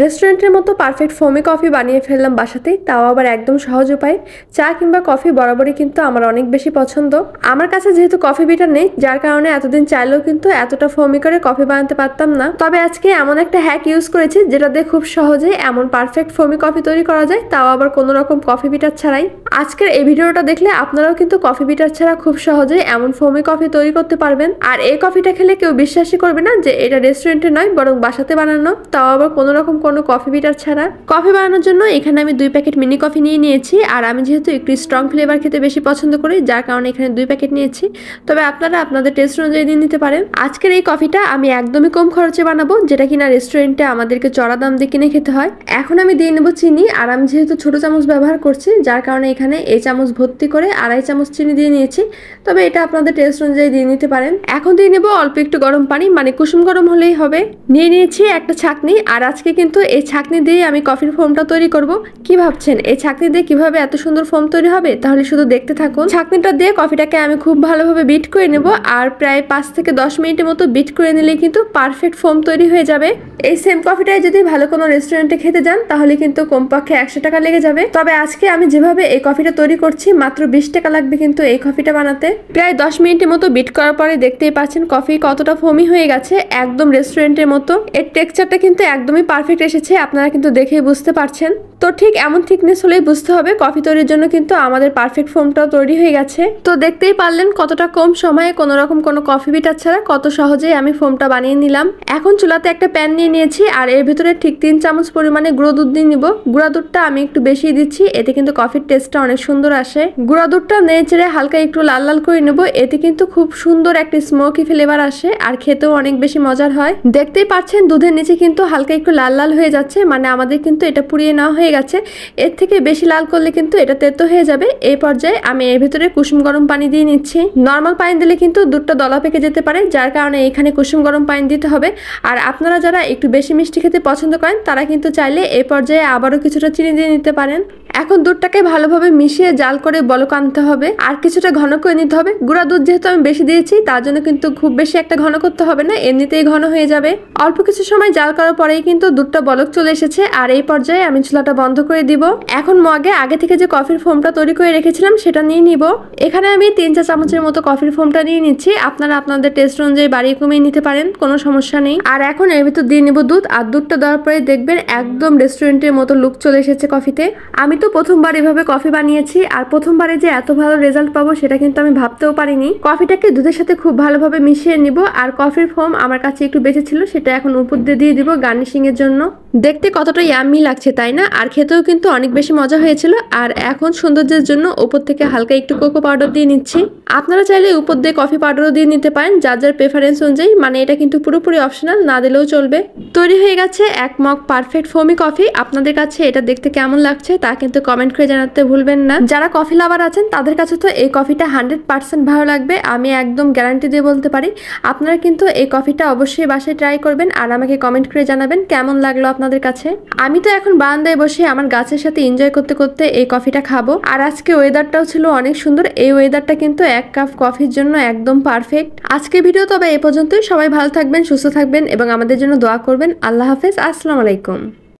রেস্টুরেন্টের মতো perfect foamy coffee বানিয়ে ফেললাম বাসাতেই, তাও আবার একদম সহজ উপায়। চা কিংবা কফি বরাবরই কিন্তু আমার অনেক বেশি পছন্দ। আমার কাছে যেহেতু কফি বিটার নেই, যার কারণে এতদিন চাইলেও কিন্তু এতটা ফোমি করে কফি বানাতে পারতাম না। তবে আজকে এমন একটা হ্যাক ইউজ করেছি যেটা দিয়ে খুব সহজে এমন পারফেক্ট ফোমি কফি তৈরি করা যায়, তাও আবার কোনো রকম কফি বিটার ছাড়াই। আজকের এই ভিডিওটা দেখলে আপনারাও কিন্তু কফি বিটার ছাড়া খুব সহজে এমন ফোমি কফি তৈরি করতে পারবেন। আর এই কফিটা খেলে কেউ বিশ্বাসই করবে না যে এটা রেস্টুরেন্টে নয়, বরং বাসাতে বানানো, তাও আবার কোনো রকম কোনো কফি বিটার ছাড়া। কফি বানানোর জন্য এখানে আমি 2 প্যাকেট মিনি কফি নিয়ে নিয়েছি। আর আমি যেহেতু একটু স্ট্রং ফ্লেভার খেতে বেশি পছন্দ করি, যার কারণে এখানে 2 প্যাকেট নিয়েছি। তবে আপনারা আপনাদের টেস্ট অনুযায়ী দিয়ে নিতে পারেন। আজকের এই কফিটা আমি একদমই কম খরচে বানাবো, যেটা কিনা রেস্টুরেন্টে আমাদেরকে চড়া দাম দিয়ে কিনে খেতে হয়। এখন আমি দিয়ে নেবো চিনি। আর আমি যেহেতু ছোট চামচ ব্যবহার করছি, যার কারণে এখানে এই চামচ ভর্তি করে 2.5 চামচ চিনি দিয়ে নিয়েছি। তবে এটা আপনাদের টেস্ট অনুযায়ী দিয়ে নিতে পারেন। এখন দিয়ে নেবো অল্প একটু গরম পানি, মানে কুসুম গরম হলেই হবে। নিয়ে নিয়েছি একটা ছাঁকনি। আর আজকে কিন্তু এই ছাঁকনি দিয়ে আমি কফির ফোমটা তৈরি করব। কি ভাবছেন এই ছাঁকনি দিয়ে কিভাবে এত সুন্দর ফোম তৈরি হবে? তাহলে শুধু দেখতে থাকুন। ছাঁকনিটা দিয়ে কফিটাকে আমি খুব ভালোভাবে বিট করে নেব। আর প্রায় 5 থেকে 10 মিনিটের মতো বিট করে নিলেই কিন্তু পারফেক্ট ফোম তৈরি হয়ে যাবে। এই সেম কফিটাই যদি ভালো কোনো রেস্টুরেন্টে খেতে যান, তাহলে কিন্তু কমপক্ষে 100 টাকা লেগে যাবে। তবে আজকে আমি যেভাবে এই কফিটা তৈরি করছি, মাত্র 20 টাকা লাগবে কিন্তু এই কফিটা বানাতে। প্রায় 10 মিনিটের মতো বিট করার পরে দেখতেই পাচ্ছেন কফি কতটা ফোমি হয়ে গেছে, একদম রেস্টুরেন্টের মতো। এর টেক্সচারটা কিন্তু একদমই পারফেক্ট এসেছে, আপনারা কিন্তু দেখেই বুঝতে পারছেন। তো ঠিক এমন থিকনেস হলেই বুঝতে হবে কফি তৈরির জন্য কিন্তু আমাদের পারফেক্ট ফোমটাও তৈরি হয়ে গেছে। তো দেখতেই পারলেন কতটা কম সময়ে কোনো রকম কোনো কফি বিটার ছাড়া কত সহজেই আমি ফোমটা বানিয়ে নিলাম। এখন চুলাতে একটা প্যান নিয়ে নিয়েছি। আর এর ভিতরে ঠিক 3 চামচ পরিমাণে গুঁড়ো দুধ দিয়ে নিব। গুঁড়া দুধটা আমি একটু বেশি দিচ্ছি, এতে কিন্তু কফির টেস্টটা অনেক সুন্দর আসে। গুঁড়া দুধটা নেড়ে চেড়ে হালকা একটু লাল লাল করে নেব, এতে কিন্তু খুব সুন্দর একটা স্মোকি ফ্লেভার আসে আর খেতেও অনেক বেশি মজার হয়। দেখতেই পাচ্ছেন দুধের নিচে কিন্তু হালকা একটু লাল লাল হয়ে যাচ্ছে, মানে আমাদের কিন্তু এটা পুড়িয়ে নেওয়া হয়ে গেছে। এর থেকে বেশি লাল করলে কিন্তু এটা তেতো হয়ে যাবে। এই পর্যায়ে আমি এর ভিতরে কুসুম গরম পানি দিয়ে নিচ্ছি। নর্মাল পানি দিলে কিন্তু দুধটা দলা পেকে যেতে পারে, যার কারণে এখানে কুসুম গরম পানি দিতে হবে। আর আপনারা যারা একটু বেশি মিষ্টি খেতে পছন্দ করেন, তারা কিন্তু চাইলে এই পর্যায়ে আবারও কিছুটা চিনি দিয়ে নিতে পারেন। এখন দুধটাকে ভালোভাবে মিশিয়ে জাল করে বলক আনতে হবে আর কিছুটা ঘন করে নিতে হবে। গুঁড়া দুধ যেহেতু আমি বেশি দিয়েছি, তার জন্য কিন্তু খুব বেশি একটা ঘন করতে হবে না, এমনিতেই ঘন হয়ে যাবে। অল্প কিছু সময় জাল করার পরেই কিন্তু দুধটা বলক চলে এসেছে। আর এই পর্যায়ে আমি চুলাটা বন্ধ করে দিব। এখন মগে আগে থেকে যে কফির ফোমটা তৈরি করে রেখেছিলাম সেটা নিয়ে নিব। এখানে আমি 3-4 চামচের মতো কফির ফোমটা নিয়ে নিচ্ছি। আপনারা আপনাদের টেস্ট অনুযায়ী বাড়িয়ে কমিয়ে নিতে পারেন, কোনো সমস্যা নেই। আর এখন এর ভিতর দিয়ে নিব দুধ। আর দুধটা দেওয়ার পরে দেখবেন একদম রেস্টুরেন্টের মতো লুক চলে এসেছে কফিতে। আমি তো প্রথমবার এভাবে কফি বানিয়েছি, আর প্রথমবারে যে এত ভালো রেজাল্ট পাবো সেটা কিন্তু আমি ভাবতেও পারিনি। কফিটাকে দুধের সাথে খুব ভালোভাবে মিশিয়ে নিব। আর কফির ফোম আমার কাছে একটু বেঁচে ছিল, সেটা এখন উপর দিয়ে দিব গার্নিশিং এর জন্য। দেখতে কতটা ইয়াম্মি লাগছে তাই না? আর খেতেও কিন্তু অনেক বেশি মজা হয়েছিল। আর এখন সৌন্দর্যের জন্য উপর থেকে হালকা একটু কোকো পাউডার দিয়ে নিচ্ছি। আপনারা চাইলে উপর দিয়ে কফি পাউডারও দিয়ে নিতে পারেন, যার যার প্রেফারেন্স অনুযায়ী, মানে এটা কিন্তু পুরোপুরি অপশনাল, না দিলেও চলবে। তৈরি হয়ে গেছে 1 মগ পারফেক্ট ফোমি কফি। আপনাদের কাছে এটা দেখতে কেমন লাগছে তা কিন্তু কমেন্ট করে জানাতে ভুলবেন না। যারা কফি লাভার আছেন তাদের কাছে তো এই কফিটা 100% ভালো লাগবে, আমি একদম গ্যারান্টি দিয়ে বলতে পারি। আপনারা কিন্তু এই কফিটা অবশ্যই বাসায় ট্রাই করবেন আর আমাকে কমেন্ট করে জানাবেন কেমন লাগলো আপনাদের কাছে। আমি তো এখন বারান্দায় বসে আমার গাছের সাথে এনজয় করতে করতে এই কফিটা খাবো। আর আজকে ওয়েদারটাও ছিল অনেক সুন্দর। এই ওয়েদারটা কিন্তু 1 কাপ কফির জন্য একদম পারফেক্ট। আজকে ভিডিও তবে এই পর্যন্তই। সবাই ভালো থাকবেন, সুস্থ থাকবেন এবং আমাদের জন্য দোয়া করবেন। আল্লাহ হাফেজ, আসসালামু আলাইকুম।